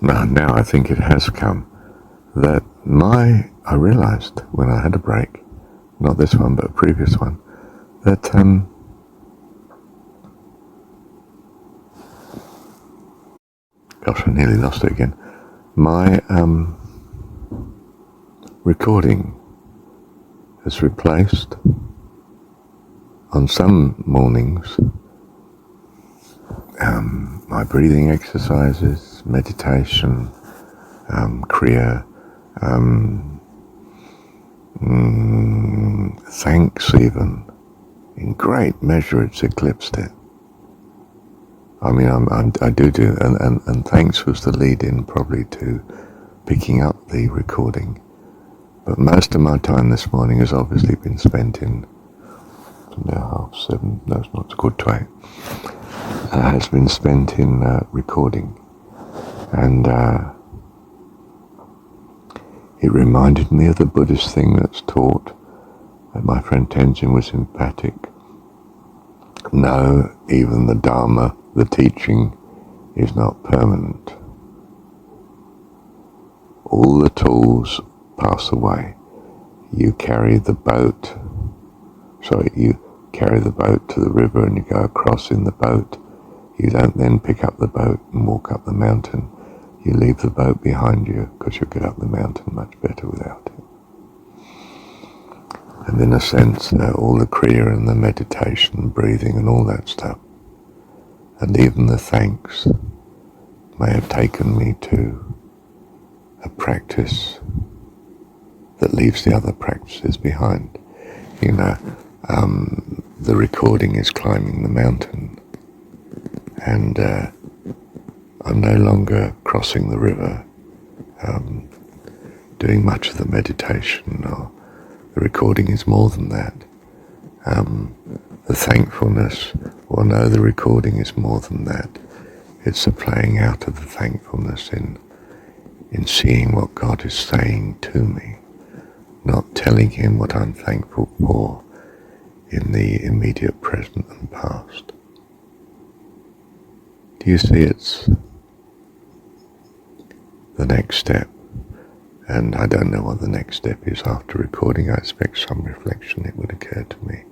Now I think it has come that I realized when I had a break, not this one but a previous one, that gosh, I nearly lost it again. My recording has replaced, on some mornings, my breathing exercises, meditation, Kriya, thanks even. In great measure it's eclipsed it. I mean, I do, and thanks was the lead-in probably to picking up the recording. But most of my time this morning has obviously been spent in, now 7:30, no, it's not, it's 7:45, has been spent in recording. And it reminded me of the Buddhist thing that's taught, that my friend Tenzin was emphatic. No, even the Dharma, the teaching, is not permanent. All the tools pass away. You carry the boat to the river and you go across in the boat. You don't then pick up the boat and walk up the mountain. You leave the boat behind you because you'll get up the mountain much better without it. And in a sense, all the Kriya and the meditation, breathing and all that stuff, and even the thanks, may have taken me to a practice that leaves the other practices behind. You know, the recording is climbing the mountain, and I'm no longer crossing the river, doing much of the meditation, or the recording is more than that. The thankfulness, well no, the recording is more than that. It's the playing out of the thankfulness in seeing what God is saying to me, not telling him what I'm thankful for in the immediate present and past. Do you see it's the next step? And I don't know what the next step is after recording. I expect some reflection, it would occur to me.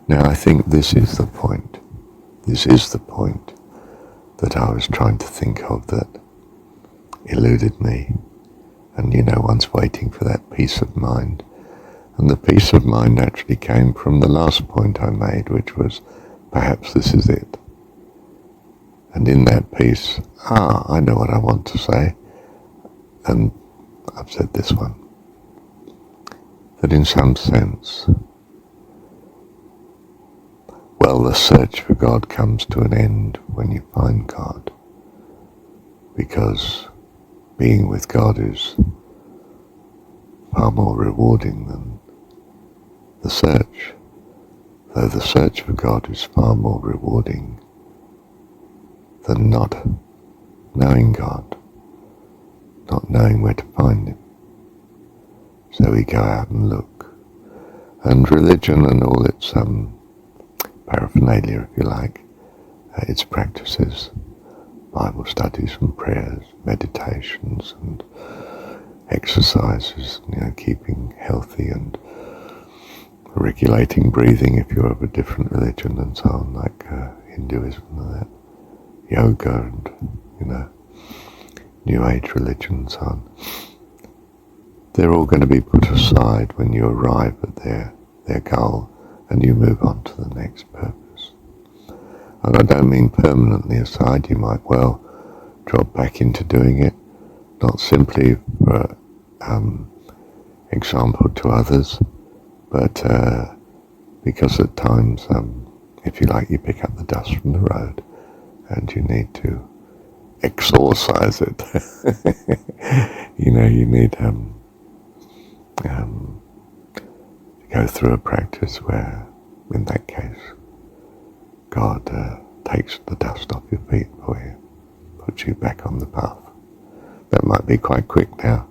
Now I think this is the point. This is the point that I was trying to think of that eluded me. And one's waiting for that peace of mind. And the peace of mind actually came from the last point I made, which was, perhaps this is it. And in that peace, I know what I want to say. And I've said this one. That in some sense, well, the search for God comes to an end when you find God. Because being with God is far more rewarding than the search. Though the search for God is far more rewarding than not knowing God, not knowing where to find him. So we go out and look. And religion and all its paraphernalia, if you like, its practices, Bible studies and prayers, meditations and exercises, keeping healthy and regulating breathing if you're of a different religion and so on, like Hinduism and that, yoga and, New Age religion and so on. They're all going to be put aside when you arrive at their goal and you move on to the next purpose. And I don't mean permanently aside. You might well drop back into doing it, not simply for example to others, but because at times, if you like, you pick up the dust from the road and you need to exorcise it. You need to go through a practice where, in that case, God takes the dust off your feet for you, puts you back on the path. That might be quite quick now,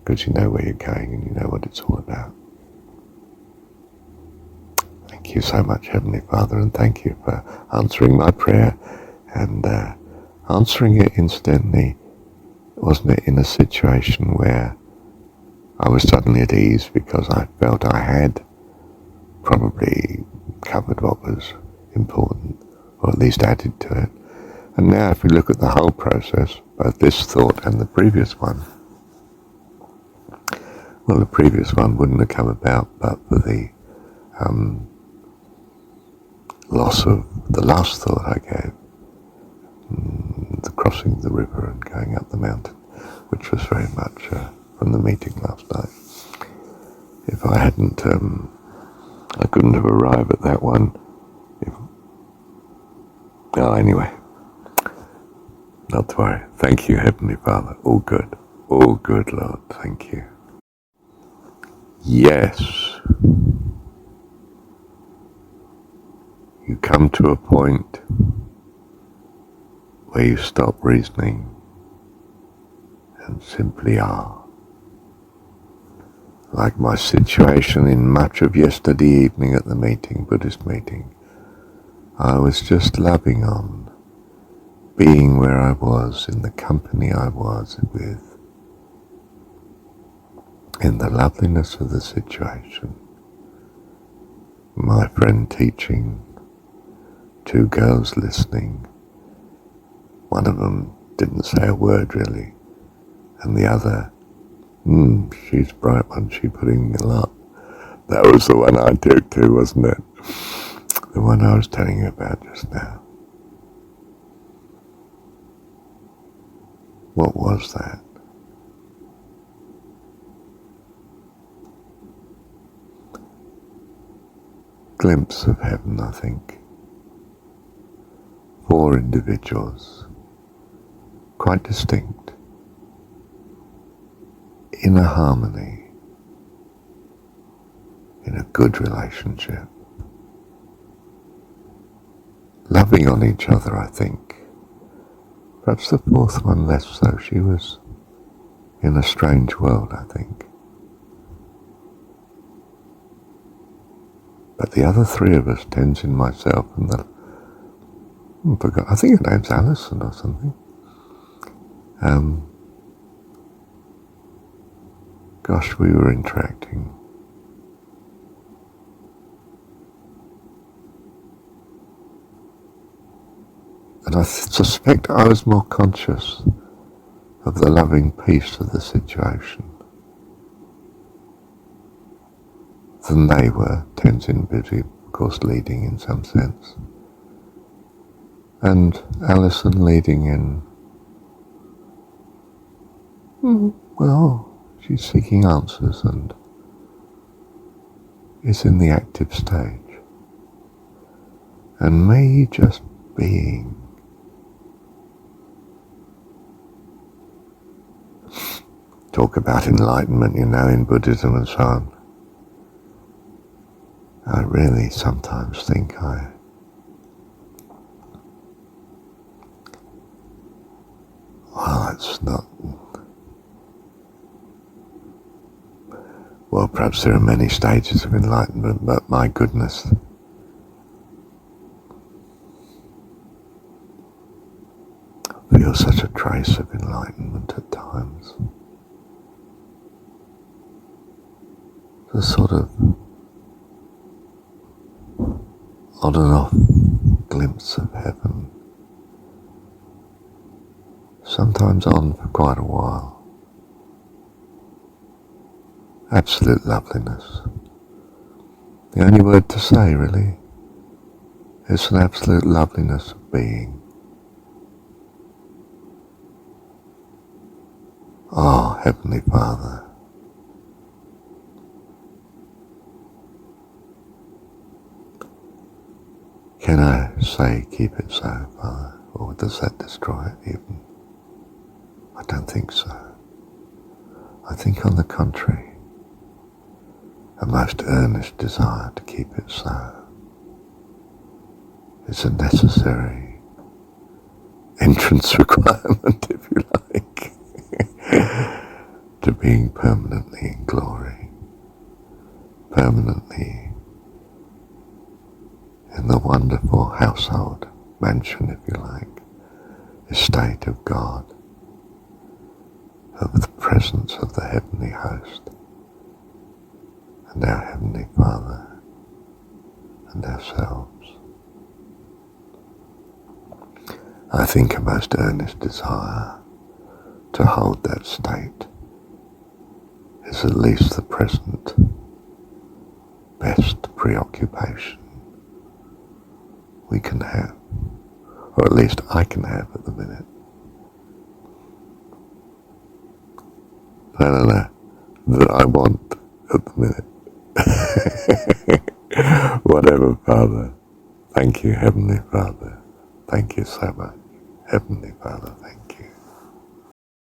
because you know where you're going and you know what it's all about. Thank you so much, Heavenly Father, and thank you for answering my prayer and answering it incidentally wasn't it, in a situation where I was suddenly at ease because I felt I had probably covered what was important, or at least added to it. And now if we look at the whole process, both this thought and the previous one, well, the previous one wouldn't have come about but for the loss of the last thought I gave, the crossing the river and going up the mountain, which was very much from the meeting last night. If I hadn't, I couldn't have arrived at that one. Anyway, not to worry. Thank you, Heavenly Father. All good, Lord. Thank you. Yes. You come to a point where you stop reasoning and simply are. Like my situation in much of yesterday evening at the meeting, Buddhist meeting, I was just loving on being where I was, in the company I was with, in the loveliness of the situation. My friend teaching, two girls listening. One of them didn't say a word really, and the other, she's a bright one, she's putting me up. That was the one I took to, wasn't it? The one I was telling you about just now. What was that? Glimpse of heaven, I think. 4 individuals, quite distinct, in a harmony, in a good relationship, loving on each other, I think. Perhaps the 4th one less so. She was in a strange world, I think. But the other 3 of us, Tenzin, myself, and I think her name's Alison or something. Gosh, we were interacting. And I suspect I was more conscious of the loving peace of the situation than they were. Tenzin busy, of course, leading in some sense. And Alison leading in, well, she's seeking answers and is in the active stage. And me just being. Talk about enlightenment, in Buddhism and so on. I really sometimes think it's not. Well, perhaps there are many stages of enlightenment, but my goodness. I feel such a trace of enlightenment at times. The sort of on and off glimpse of heaven. Sometimes on for quite a while. Absolute loveliness. The only word to say, really. It's an absolute loveliness of being. Oh, Heavenly Father. Can I say keep it so, Father? Or does that destroy it even? I don't think so. I think on the contrary, a most earnest desire to keep it so. It's a necessary entrance requirement, if you like, to being permanently in glory, permanently in the wonderful household, mansion, if you like, estate of God, of the presence of the Heavenly Host and our Heavenly Father and ourselves. I think a most earnest desire to hold that state is at least the present best preoccupation we can have, or at least I can have at the minute. No, that I want at the minute. Whatever, Father. Thank you, Heavenly Father. Thank you so much. Heavenly Father, thank you.